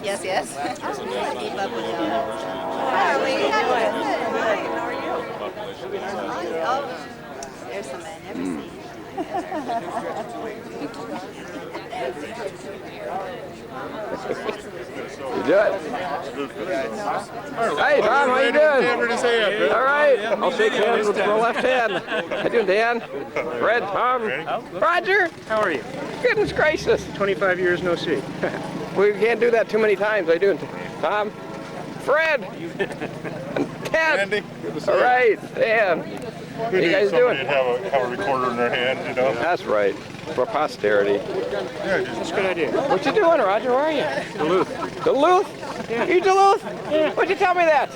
Yes, yes. Keep up with you. Oh, there's some I never seen. You do it. Hey, Tom, how you doing? All right. I'll shake hands with my left hand. How you doing, Dan? Fred, Tom, Roger. How are you? Goodness gracious. 25 years no see. We can't do that too many times. I do. Tom, Fred, and Ted. Andy. All right, Dan. How you guys doing? Have a recorder in their hand, you know. That's right. For posterity. Yeah, that's a good idea. What you doing, Roger? Where are you? Duluth. Duluth? Yeah. You Duluth? Yeah. What'd you tell me that?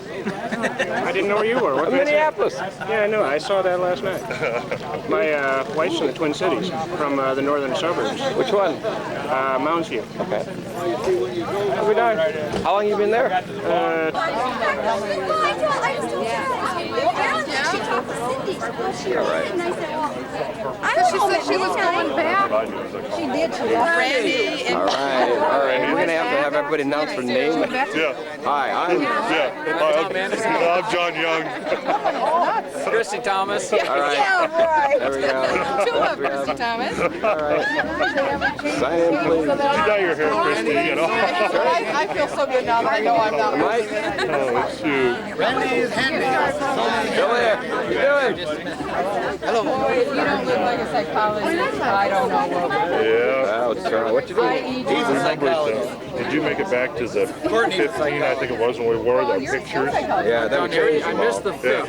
I didn't know where you were. What Minneapolis. Yeah, I know. I saw that last night. My wife's in the Twin Cities from the northern suburbs. Which one? Mounds View. Okay. How we doing? How long you been there? All right. She said she was coming back. She did. She left. Randy. All right. We're gonna have everybody announce their name. Yeah. Hi, I'm I'm John Young. Christy Thomas. all right. Yeah, right. There we go. Two of Christy Thomas. All right. Sign in, please. You got your hair, Christy, you know. I feel so good now that I know I'm not. Mike, Oh, shoot. Bill there. How you doing? Hello. You don't look like a psychologist. I don't know. Yeah. Oh, Charlie, what you doing? He's a psychologist. Did you make it back to the 15, I think it was, when we wore the pictures? Yeah, that would change I them missed all. the fifth.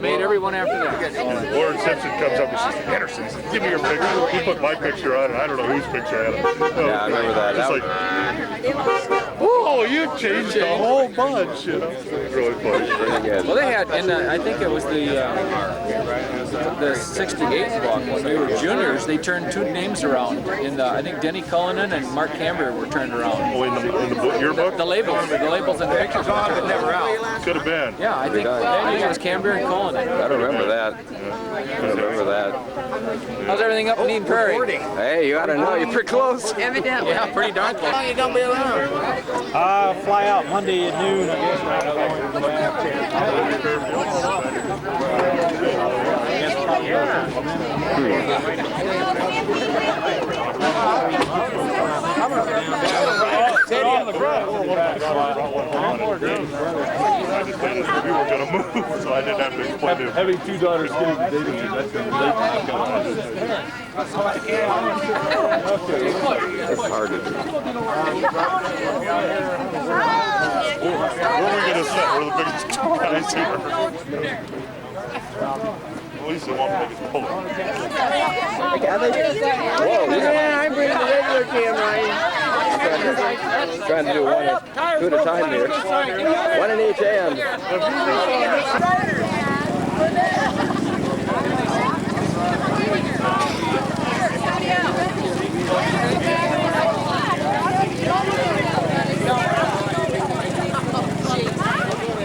Made everyone after that. Lauren Simpson comes up and says, Anderson, give me your picture. He put my picture on it. I don't know whose picture I had. Yeah, I remember that. It's like, oh, you changed a whole bunch, you know. It's really funny. Pretty good. Well, they had, and I think it was the 68th walk when we were juniors. They turned two names around. In the, I think Denny Cullinan and Mark Camber were turned around. Oh, in the book, your book? The labels and the pictures were never out. Could have been. Yeah, I think it was Camber and Cullinan. I remember that. I remember that. How's everything up in Eden Prairie? Hey, you ought to know. You're pretty close. Evidently. Yeah, pretty darn close. You gonna be around? Fly out Monday at noon, I guess. We were going to move, so I didn't have to explain it. Having two daughters getting dated, that's going to It's hard to do. Where are we going to sit? We're the biggest guys here. At least the one biggest puller. Whoa, yeah, I'm bringing the regular camera in. Trying to do two at a time here. One in each hand.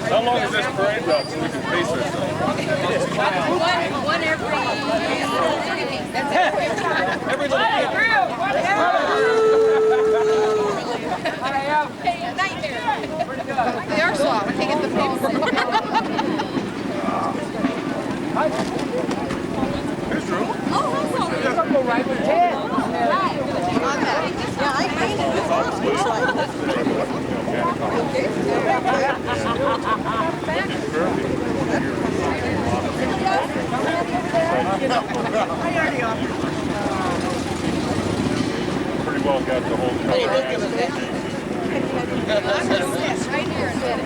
How long is this parade route so we can pace ourselves? One every. That's it. Every little They are slow. I can't get the paper. There's room. Oh, that's all right with Ted. Yeah, I painted this on. Pretty well got the whole cover. Right here and did it.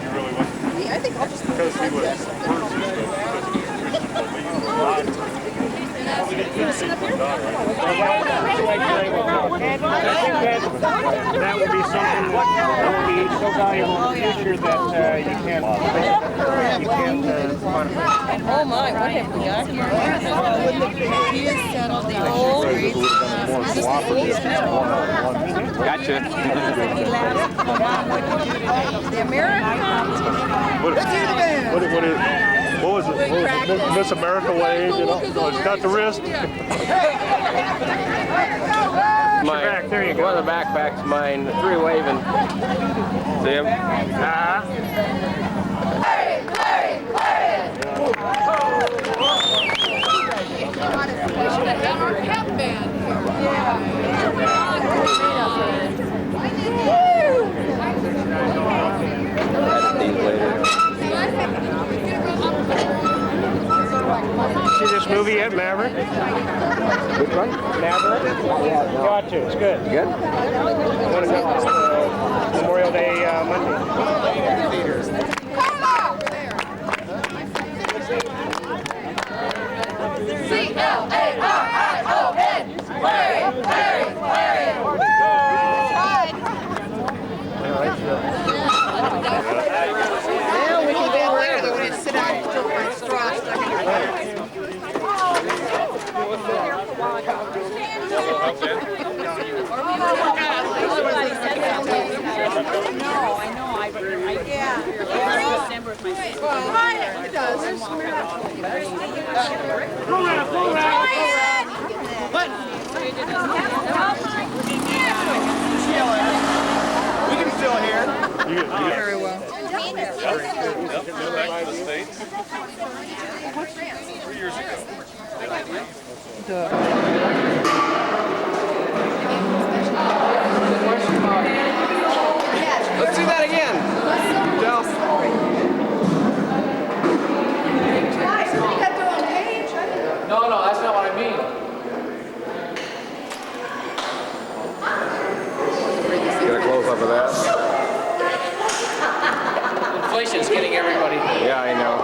You really want? I think I'll just Because he was first, That would be something that would be so valuable in the future that you can't quantify. Oh my, what have we got here? He has settled the old Gotcha. the American. what is What was it? Miss America way, you know? No, it's got the wrist. Back, there you go. One of the backpacks, mine, 3 waving. See him? We should have had our pep band See this movie yet, Maverick? Which one? Maverick? Got to. It's good. Good? Want to go Memorial Day Monday. C-L-A-R-I-O-N. Larry, Larry, Larry. Now we can get later though when it's sit down and still for straws stuck in your mouth. We can still hear. Very well. Back to the States 3 years ago. Let's do that again. Del. No, that's not what I mean. Get a close up of that. Inflation's getting everybody. Yeah, I know.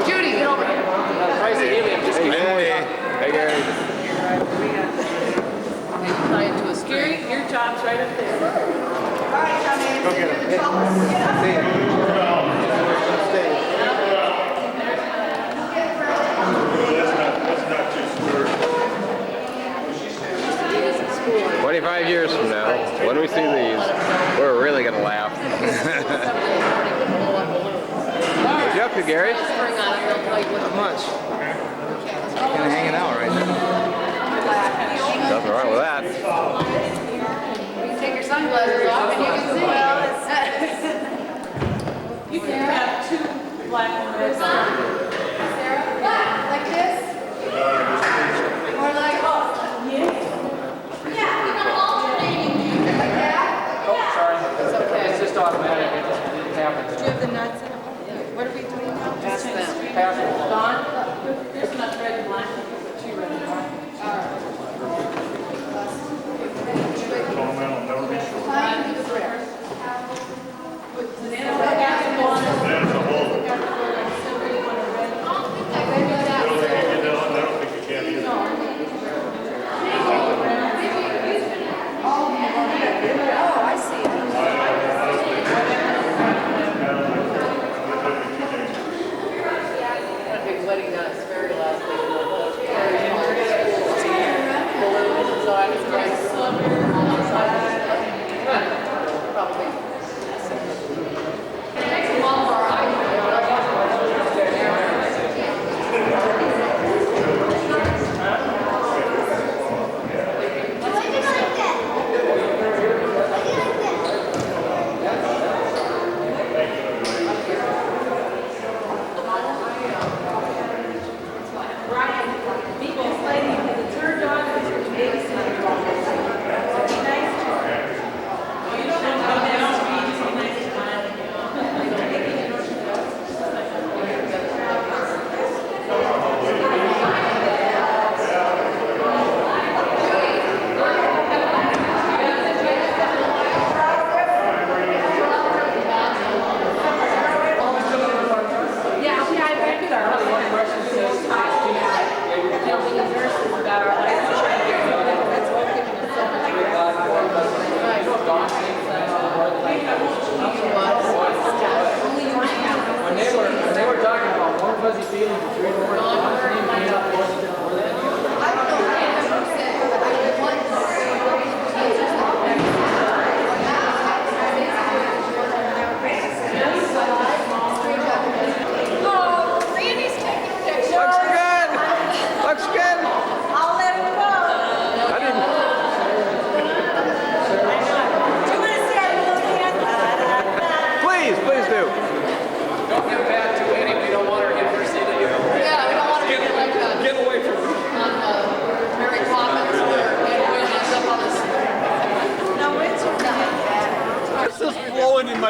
Judy, get over here. Price of helium just keeps going up. Hey, Gary. Gary, your job's right up there. Go get him. That's not too scary. 25 years from now, when we see these, we're really going to laugh. What you up to, Gary? Not Much. Kind of hanging out right now. Nothing wrong with that. Take your sunglasses off and you can see. You can have 2 black and red. Sarah, like this? Or like, It's just automatic. It just happens. Do you have the nuts in it? What are we doing now? Just Pass them. Don, there's nuts red and black. 2 red and black. Tall man will never be short. That's a whole. I don't think you can either. oh, I see. Big wedding nuts, very last week.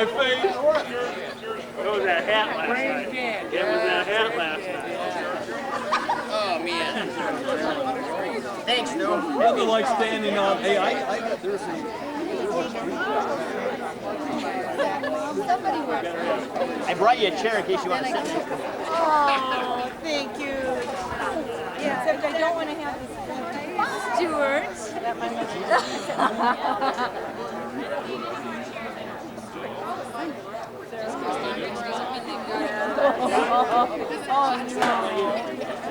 my face. It was that hat last night. It was that hat last night. Oh man. Thanks, Stu. Nothing like standing on. Hey, there's a. I brought you a chair in case you want to sit. Oh, thank you. Yeah, except I don't want to have this Stuart. Oh no.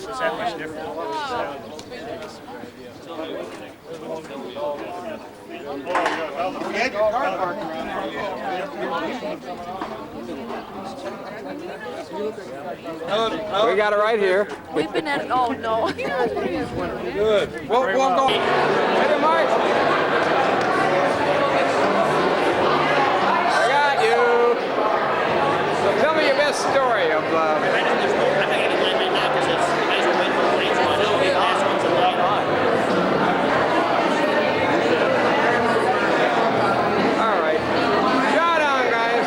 Is that much different? We got it right here. We've been at, oh no. Good. We'll go. Hey, Mike. I got you. So tell me your best story of. All right. Shot on, guys.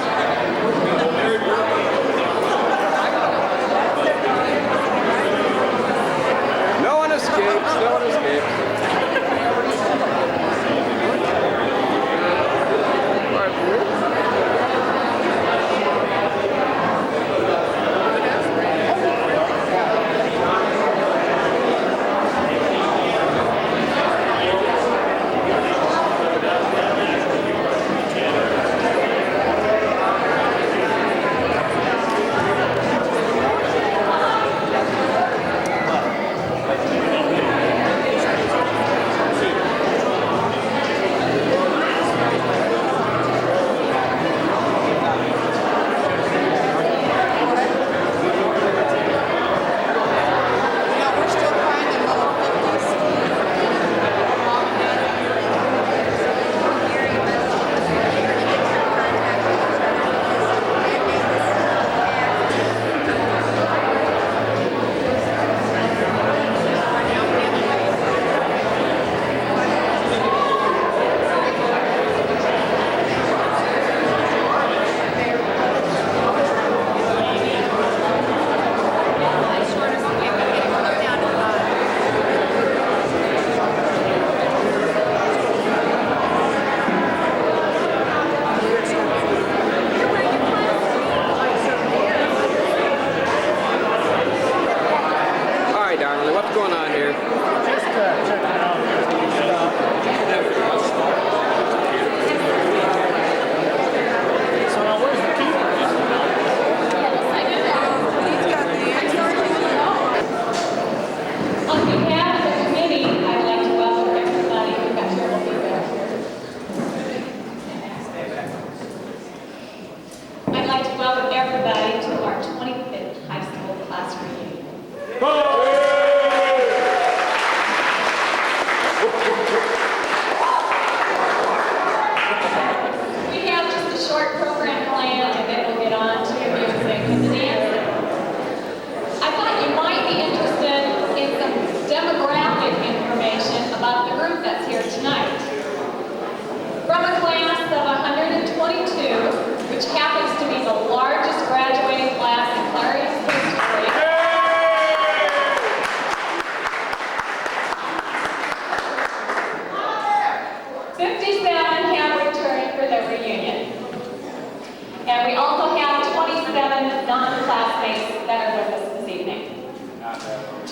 No one escapes. No one escapes.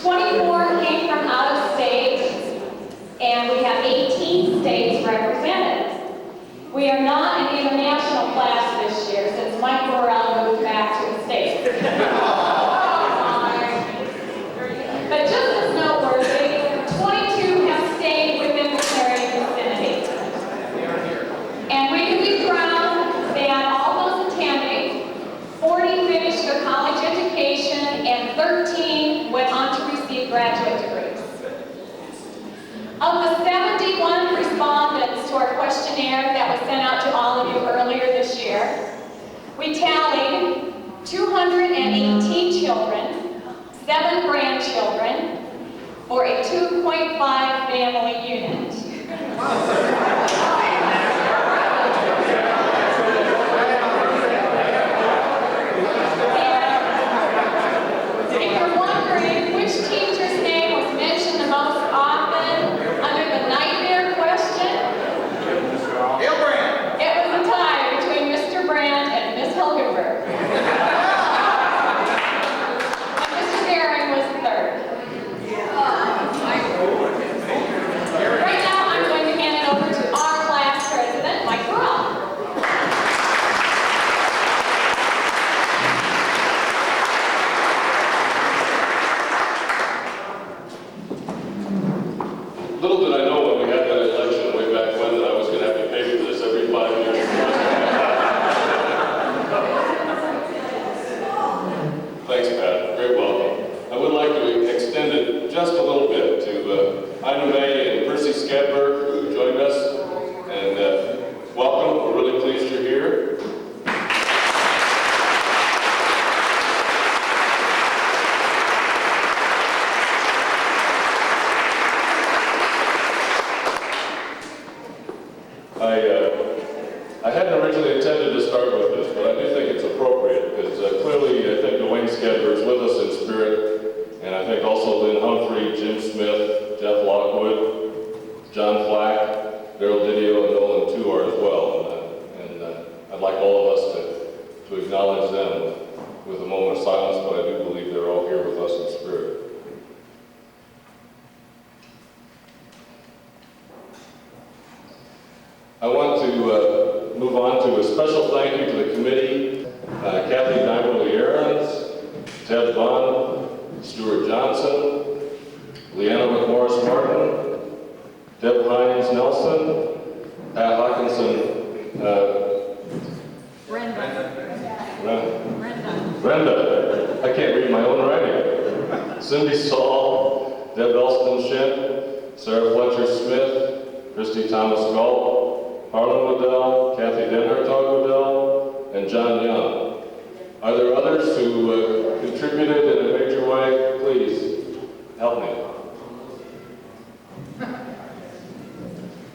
24 came from out of state, and we have 18 states represented. We are not an international class this year since Mike Burrell moved back to the States. But just as noteworthy, 22 have stayed within the Clarion vicinity. And we can be proud that all those attending, 40 finished their college education and 13 went on to receive graduate degrees. Of the 71 respondents to our questionnaire that was sent out to all of you earlier this year, we tallied 218 children, 7 grandchildren, for a 2.5 family unit. And if you're wondering which teacher's name was mentioned the most often under the nightmare question, it was a tie between Mr. Brandt and Ms. Hilgenberg. And Mr. Daring was third. Right now, I'm going to hand it over to our class president, Mike Burrell. Little did I know when we had that election way back when that I was going to have to pay for this every 5 years. Thanks, Pat. Great welcome. I would like to extend it just a little bit to Ina May and Percy Skadberg, who joined us. And welcome. We're really pleased you're here. I hadn't originally intended to start with this, but I do think it's appropriate because clearly I think Dwayne Skadberg's with us in spirit, and I think also Lynn Humphrey, Jim Smith, Jeff Lockwood, John Flack, Daryl Didio, and Nolan too are as well. And I'd like all of us to acknowledge them with a moment of silence, but I do believe they're all here with us in spirit. I want to move on to a special thank you to the committee, Kathy Diamond-Lee-Aarons, Ted Vaughn, Stuart Johnson, Leanna McMorris-Martin, Deb Hines-Nelson, Pat Hawkinson, Brenda. I can't read my own writing. Cindy Saul, Deb Elston-Shin, Sarah Fletcher-Smith, Christy Thomas-Galt, Harlan Waddell, Kathy Denhartog-Waddell, and John Young. Are there others who contributed in a major way? Please, help me.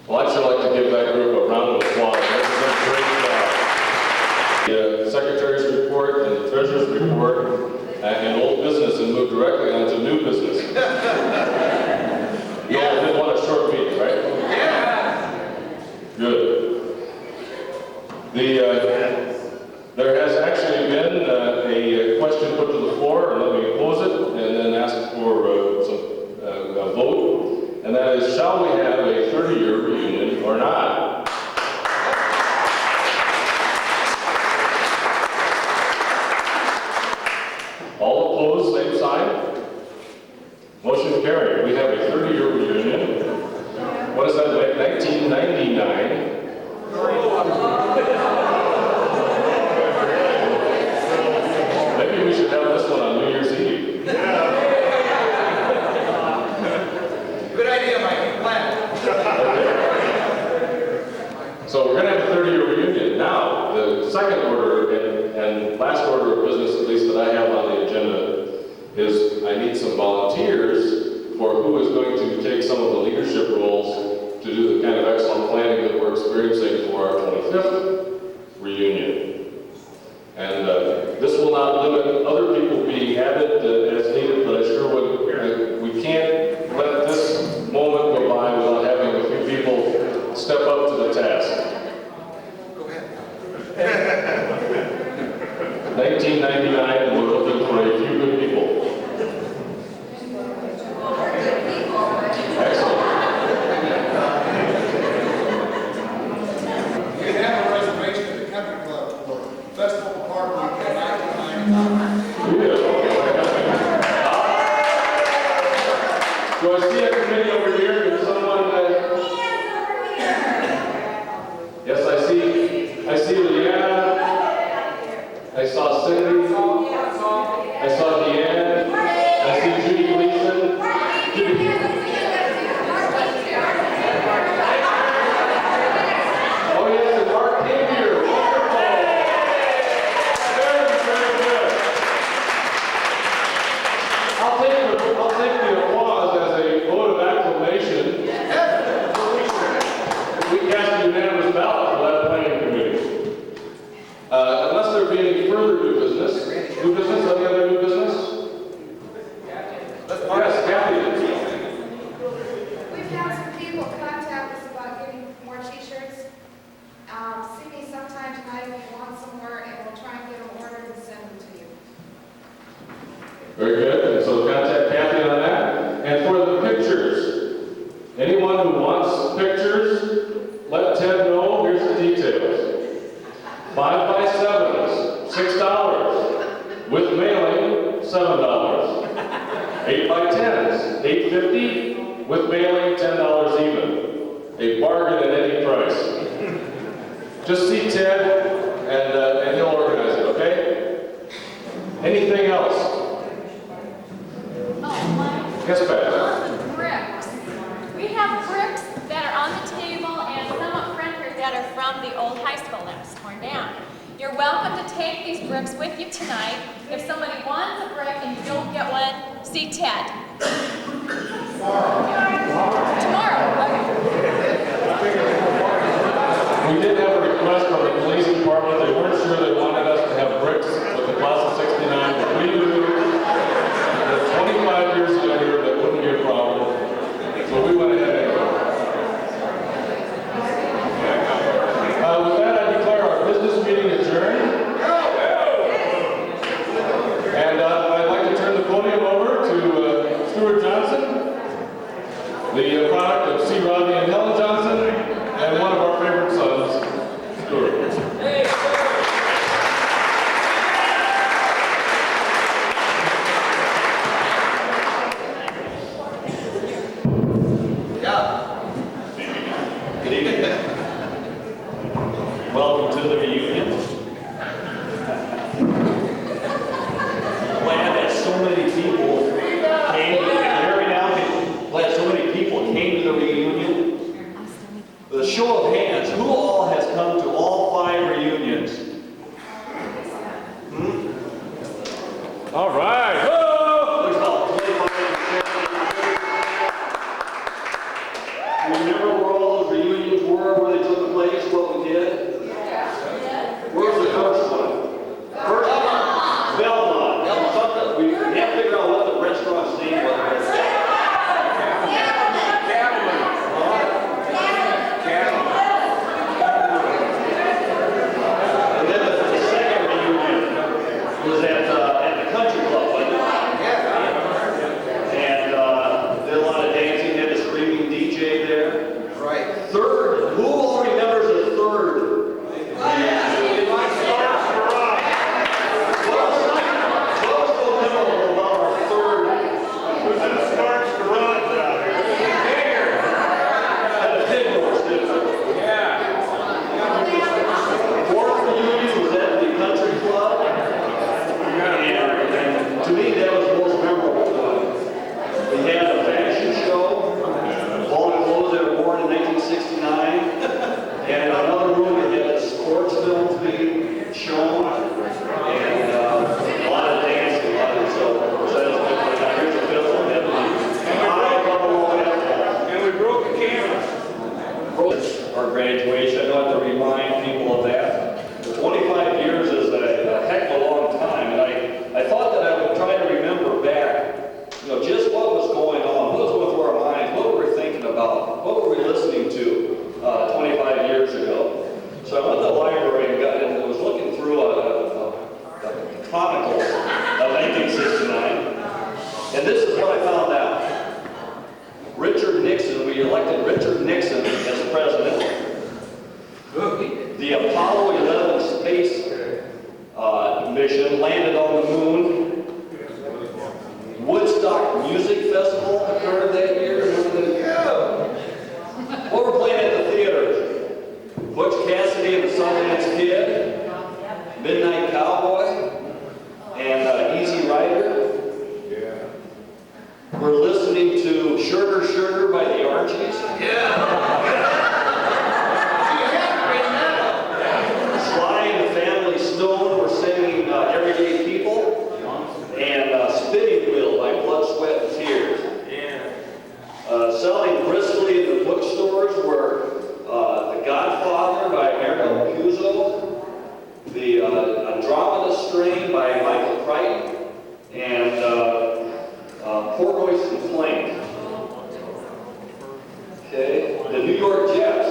Well, I'd sure like to give that group a round of applause. That's a great job. The Secretary's report and the Treasurer's report and old business and move directly on to new business. You all did want a short meeting, right? Yeah. Good. There has actually been a question put to the floor, and let me pose it, and then ask for a vote. And that is, shall we have a 30-year reunion or not? All opposed, same sign. Motion carried. We have a 30-year reunion. What is that, like 1999? Maybe we should have this one on New Year's Eve. Good idea, Mike. Plan. Okay. So we're going to have a 30-year reunion. Now, the second order and last order of business, at least that I have on the agenda, is I need some volunteers for who is going to take some of the leadership roles to do the kind of excellent planning that we're experiencing for our 25th reunion. And this will not limit other people being added as needed, but I sure would. We can't let this moment go by without having a few people step up to the task. Go ahead. 1999, and we're looking for a few good people. Do I see a committee over here? Is someone Yes, I see Leanna. I saw Cindy. I saw Deanne. I see Judy Gleason. Oh yes, and Mark came here. Wonderful. Very, very good. I'll take the applause as a vote of acclamation. We cast a unanimous ballot for that planning committee. Unless there be any further new business. New business? Any other new business? Yes, Kathy. We've had some people contact us about getting more t-shirts. See me sometime tonight if you want some more, and we'll try and get them ordered and send them to you. Very good. And so contact Kathy on that. And for the pictures, anyone who wants pictures, let Ted know. Here's the details. 5x7s, $6. With mailing, $7. 8x10s, $8.50. With mailing, $10 even. A bargain at any price. Just see Ted, and he'll organize it, okay? Anything else? Oh, Mike. Yes, Pat. On the bricks. We have bricks that are on the table and some up front here that are from the old high school that was torn down. You're welcome to take these bricks with you tonight. If somebody wants a brick and you don't get one, see Ted. Tomorrow. We did have a request from the police department. They weren't sure they wanted us to have bricks with the class of '69, but we do. They're 25 years younger, that wouldn't be a problem. So we went ahead and with that, I declare our business meeting adjourned. And I'd like to turn the podium over to Stuart Johnson, the product of C. Rodney and Helen Johnson, and one of our favorite sons, Stuart. Good evening. Welcome to the reunion. Glad that so many people came. Very now, glad so many people came to the reunion. With a show of hands, who all has come to all 5 reunions? All right. There's about 25. Remember where all those reunions were, where they took place, what we did? Where's the first one? First one? Belmont. Something. We can't figure out what the restaurant's name was. And then the second reunion was at the country club, wasn't it? And did a lot of dancing, had a screaming DJ there. Right. Third, who all remembers the third? To me, that was the most memorable one. We had a fashion show, all the clothes that were worn in 1969, and in another room we had the sports films being shown, and a lot of dancing, a lot of so that was good. Here's a fifth one, and we broke the camera. Our graduation, I don't have to remind people of that. 25 years is a heck of a long time, and I thought that I would try to remember back, just what was going on, what was going through our minds, what were we thinking about, what were we listening to 25 years ago. So I went to the library and was looking through the Chronicles of 1969, and this is what I found out. Richard Nixon, we elected Richard Nixon as president. The Apollo 11 space mission landed on the moon. Woodstock Music Festival occurred that Sugar by the Archies. Sly and the Family Stone were singing Everyday People. And Spinning Wheel by Blood, Sweat, and Tears. Selling briskly in the bookstores were The Godfather by Mario Puzo, The Andromeda Strain by Michael Crichton, and Portnoy's Complaint. Okay, the New York Jets,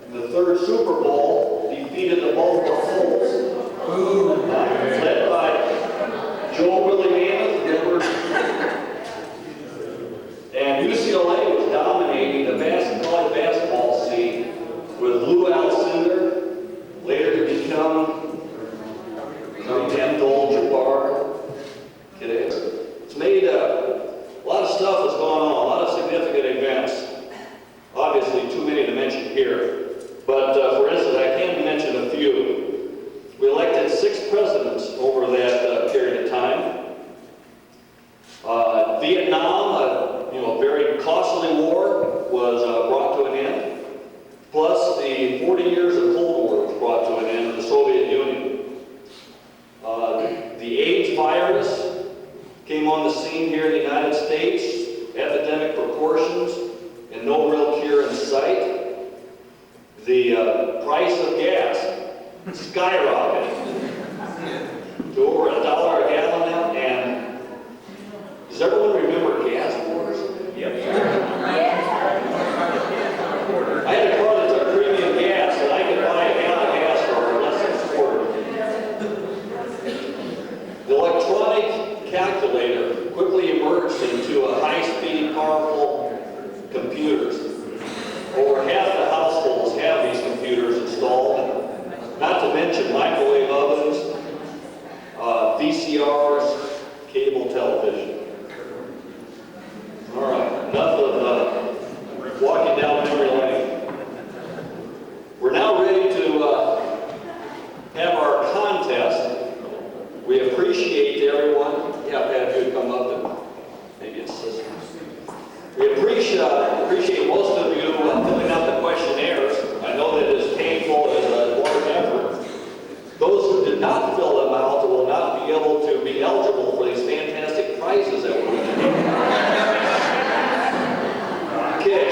in the third Super Bowl, defeated the Buffalo Colts, led by Joe Willie Namath, and UCLA was dominating the college basketball scene with Lou Alcindor, later to become Abdul-Jabbar. It's made a lot of stuff has gone on, a lot of significant events. Obviously, too many to mention here. But for instance, I can mention a few. We elected 6 presidents over that period of time. Vietnam, a very costly war, was brought to an end. Plus, the 40 years of Cold War was brought to an end in the Soviet Union. The AIDS virus came on the scene here in the United States, epidemic proportions, and no real cure in sight. The price of gas skyrocketed to over $1 a gallon now, and does everyone remember gas wars? Yep. I had a car that took premium gas, and I could buy a gallon of gas for less than a quarter. The electronic calculator quickly emerged into a high-speed, powerful computers. Over half the households have these computers installed, not to mention microwave ovens, VCRs, cable television. All right, enough of walking down memory lane. We're now ready to have our contest. We appreciate everyone. Yeah, Pat, if you'd come up and maybe assist. We appreciate most of you filling out the questionnaires. I know that it's painful as a large effort. Those who did not fill them out will not be able to be eligible for these fantastic prizes that we're going to give. Okay,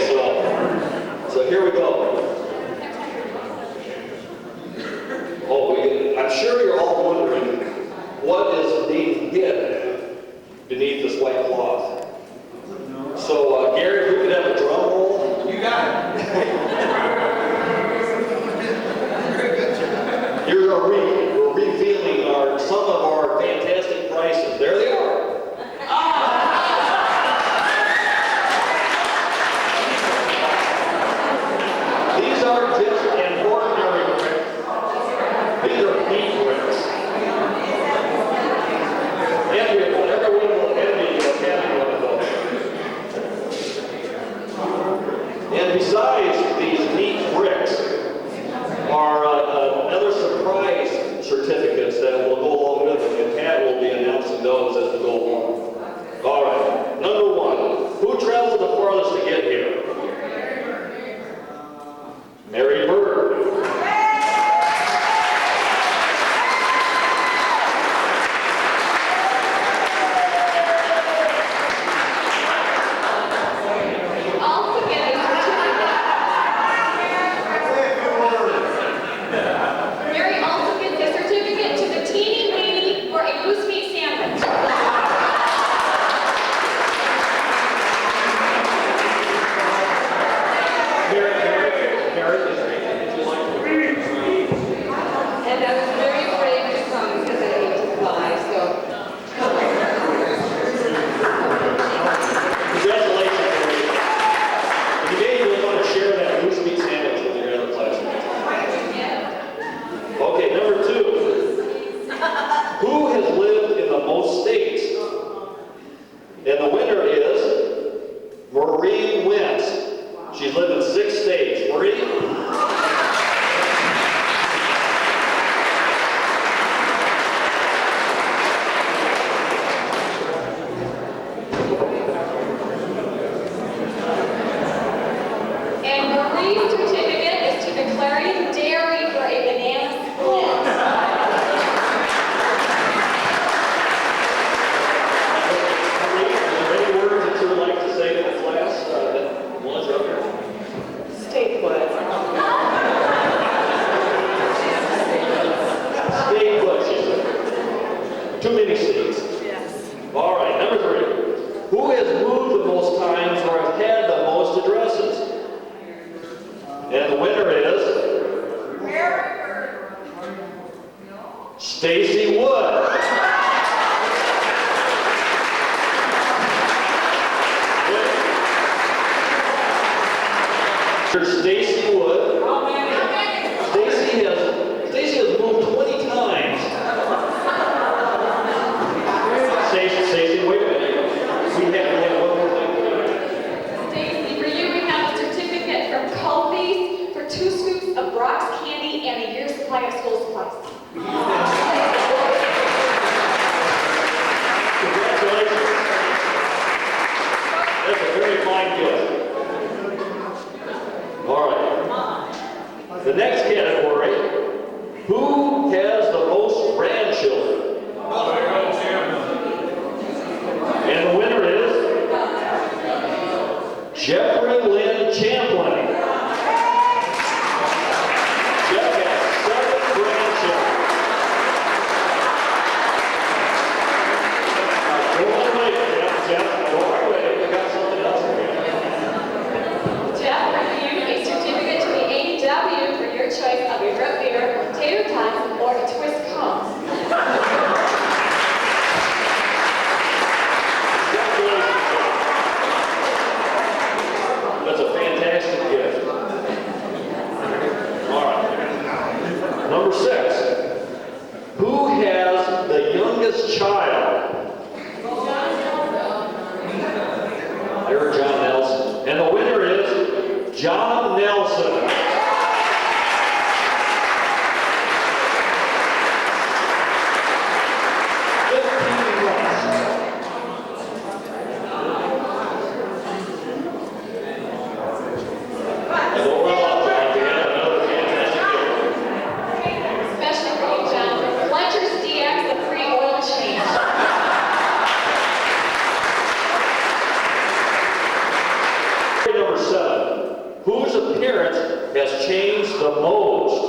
so here we go. I'm sure you're all wondering what is being hid beneath this white cloth. So, Gary, if we could have a drum roll. You got it. Here's we're revealing some of our fantastic prices. There they are. These aren't just an ordinary bricks. These are neat bricks. Everyone will envy you having one of those. And besides these neat bricks are another surprise certificates that will go along with it, and Pat will be announcing those as we go along. All right, number 1. Who traveled the farthest to get here? Mary Bird. Mary also gets a certificate to the Teeny Weeny for a goose meat sandwich. And I was very afraid to come because I hate to fly, so. Congratulations, Mary. And you may even want to share that goose meat sandwich with your other classmates. Okay, number 2. Who has lived in the most states? And the winner is Marie Wentz. She's lived in 6 states. Marie? Stacy Wood. Stacy has moved 20 times. Stacy, wait a minute. We have one more thing. Stacy, for you, we have a certificate from Culvey's for 2 scoops of Brock's candy and a year's supply of school supplies. Congratulations. That's a very fine gift. All right. The next category, who has the most grandchildren? And the winner is Jeffrey Lynn Champlin. Jeff has 7 grandchildren. Go away, Jeff. Go away. We got something else for you. Jeff, for you, a certificate to the AEW for your choice of a root beer, tater tots, or a twist cone. That's a fantastic gift. All right. Number 6. Who has the youngest child? I heard John Nelson. And the winner is John Nelson. Especially for you, John. Fletcher's DX, the free oil change. Number 7. Whose appearance has changed the most?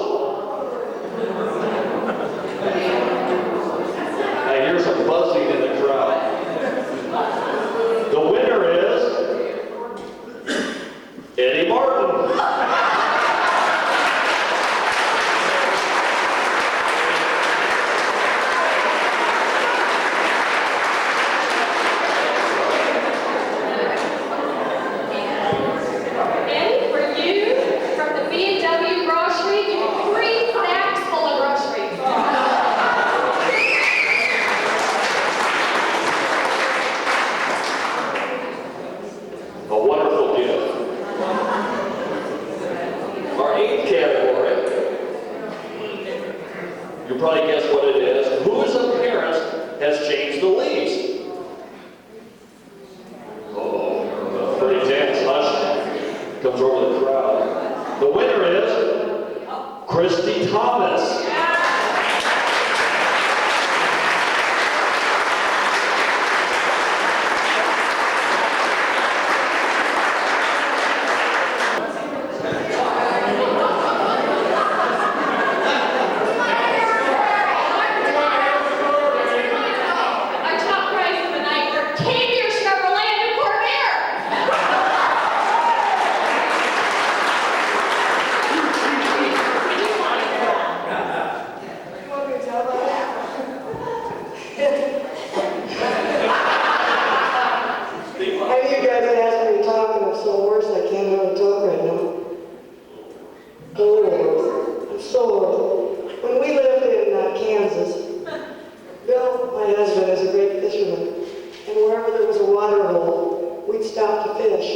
I hear some buzzing in the crowd. The winner is Eddie Martin. And for you, from the B&W grocery, 3 sacks full of groceries. A wonderful gift. Our 8th category, you probably guess what it is. Whose appearance has changed the least? Oh, pretty tense. Hush. Comes over the crowd. The winner is Christy Thomas. Our top prize of the night for Cambier Chevrolet and Corvair. I know you guys asked me to talk, and I'm so hoarse I can't really talk right now. A little hoarse. I'm so hoarse. When we lived in Kansas, Bill, my husband, is a great fisherman, and wherever there was a water hole, we'd stop to fish.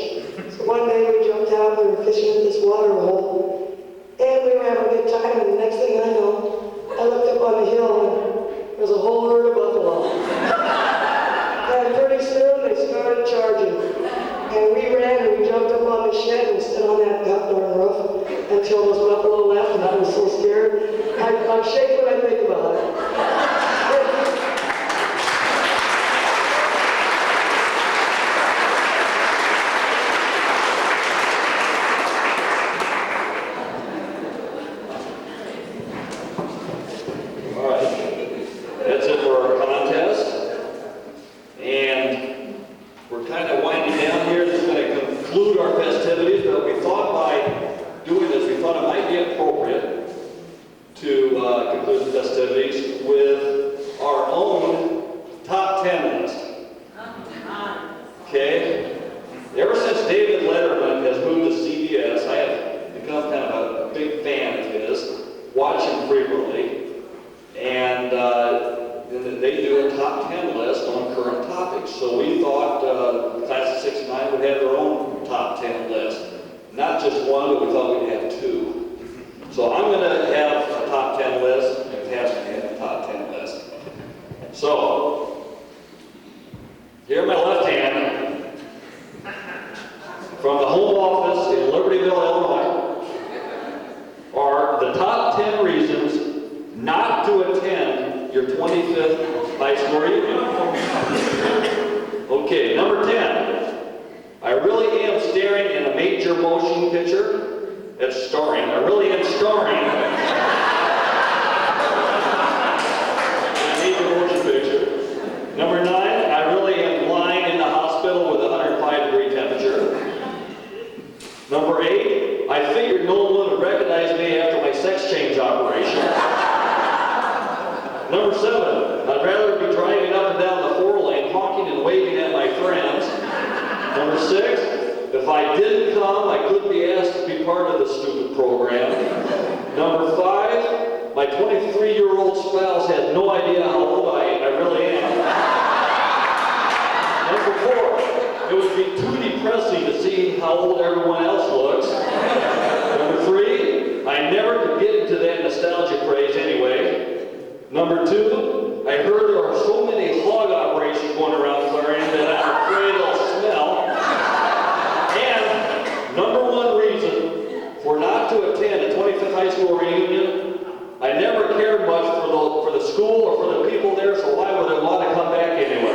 So one day we jumped out, we were fishing at this water hole, and we were having a good time, and the next thing I know, I looked up on the hill, and there was a whole herd of buffalo. And pretty soon they started charging. And we ran and we jumped up on the shed and stood on that darn roof until those buffalo left, and I was so scared. I'm shaking when I think about it. All right. That's it for our contest. And we're kind of winding down here. This is going to conclude our festivities, but we thought by doing this, we thought it might be appropriate to conclude the festivities with our own top 10 list. Okay? Ever since David Letterman has moved to CBS, I have top 10 list. Not just one, but we thought we'd have two. So I'm going to have a top 10 list, and Pat's going to have a top 10 list. So, here in my left hand, from the home office in Libertyville, Illinois, are the top 10 reasons not to attend your 25th high school reunion. Okay, number 10. I really am staring in a major motion picture. It's starring. I really am starring in a major motion picture. Number 9. I really am lying in the hospital with a 105-degree temperature. Number 8. I figured no one would recognize me after my sex change operation. Number 7. I'd rather be driving up and down the 4-lane, honking and waving at my friends. Number 6, if I didn't come, I couldn't be asked to be part of this stupid program. Number 5, my 23-year-old spouse had no idea how old I really am. Number 4, it would be too depressing to see how old everyone else looks. Number 3, I never could get into that nostalgia craze anyway. Number 2, I heard there are so many hog operations going around Clarion that I'm afraid they'll smell. And number 1 reason for not to attend a 25th high school reunion, I never cared much for the school or for the people there, so why would I want to come back anyway?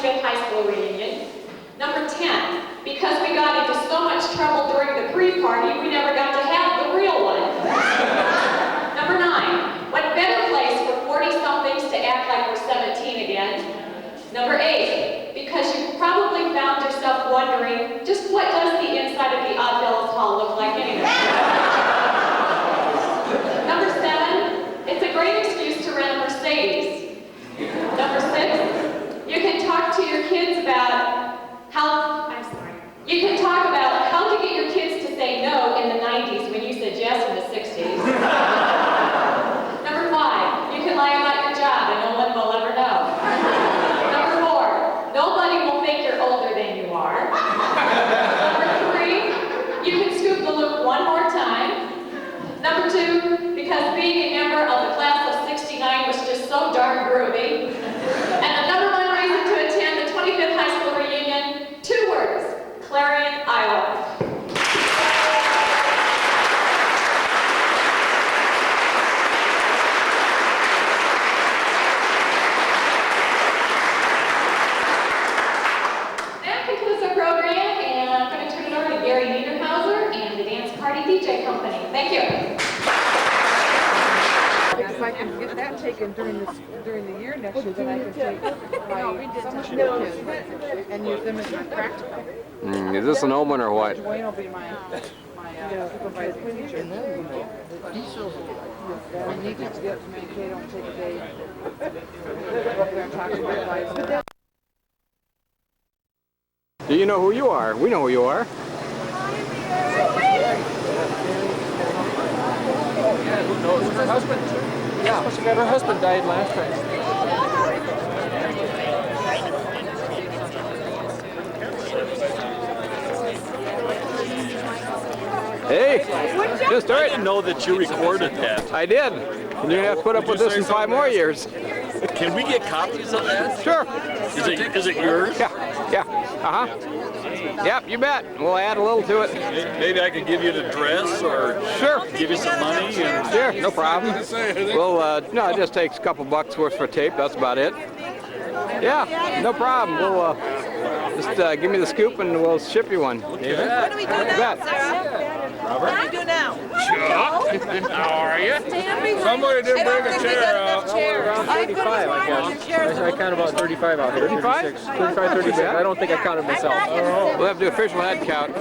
High school reunion. Number 10, because we got into so much trouble during the pre-party, we never got to have the real one. Number 9, what better place for 40-somethings to act like we're 17 again? Number 8, because you probably found yourself wondering, just what does the inside of the Oddfellows Hall look like anyway? Number 7, it's a great excuse to rent a Mercedes. Number 6, you can talk to your kids about you can talk about how to get your kids to say no in the 90s when you said yes in the 60s. Number 5, you can lie about your job and no one will ever know. Number 4, nobody will think you're older than you are. Number 3, you can scoop the loop one more time. Number 2, because being a member of the class of '69 was just so darn groovy. And the number 1 reason to attend the 25th high school reunion, 2 words, Clarion, Iowa. That concludes our program, and I'm going to turn it over to Gary Niederhauser and the Dance Party DJ Company. Thank you. If I can get that taken during the year next year, then I can take my summer school kids and use them as my practical. Is this an omen or what? Dwayne will be my supervising teacher. We need to get to Mankato and take a day. Go up there and talk to my advisor. Do you know who you are? We know who you are. Yeah, who knows? Her husband. Yeah, her husband died last time. Hey, just I didn't know that you recorded that. I did. And you're gonna have to put up with this in 5 more years. Can we get copies of that? Sure. Is it yours? Yeah. Yep, you bet. We'll add a little to it. Maybe I could give you the dress or give you some money. And sure, no problem. Well, no, it just takes a couple bucks worth for tape. That's about it. Yeah, no problem. We'll just give me the scoop and we'll ship you one. What do we do now, Sarah? Robert? What do we do now? Chuck, how are you? Somebody didn't bring a chair out. Around 35, I guess. I count about 35 out here. 35? 35, 36. I don't think I counted myself. We'll have to do official head count.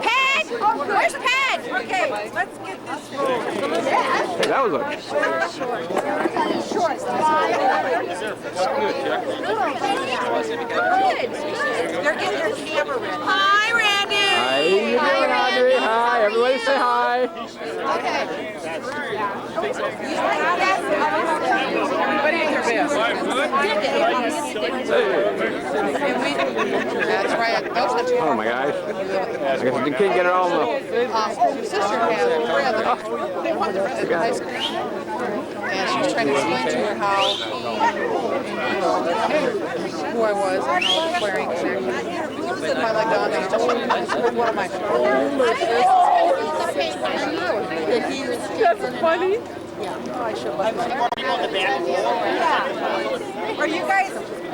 Peg! Where's Peg? Okay, let's get this rolling. Hey, that was a... Good. They're getting their camera ready. Hi, Randy. Hi. Bye. Okay. Everybody in your best. That's right. Oh my gosh. I guess you can't get it all in the... Your sister has a brother. They went to high school. And she was trying to explain to her how, who I was and how the swearing connected. My leg down, I just one of my That's funny. Oh, I should let Are you guys?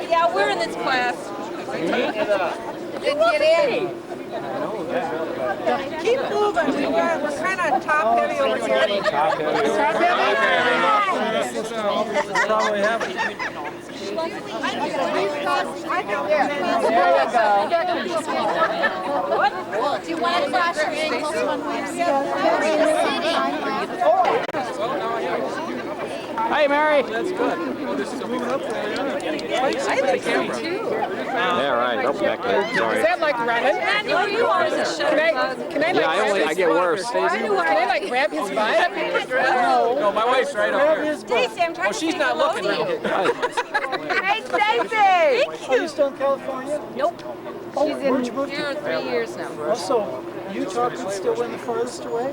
Yeah, we're in this class. Didn't get in. Keep moving. We're kind of top heavy over here. Top heavy. Probably happened. There you go. Do you want to cross your ankles when we Hey, Mary. That's good. This is moving up there. I like him too. Yeah, right. Oh, back there. Sorry. Is that like running? Can I I get worse. Can I like grab his butt? No, my wife's right up here. Stacy, I'm trying to She's not looking now. Hey, Stacy! Are you still in California? Nope. She's in here 3 years now. Also, Utah could still win the furthest away?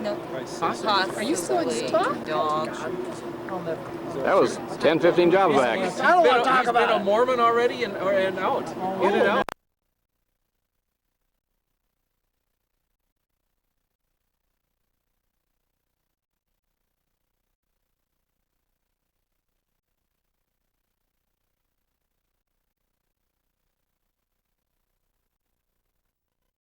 No. Are you still in Utah? Dog. That was 10, 15 jobs back. I don't want to talk He's been a about it. Mormon already and out. In and out.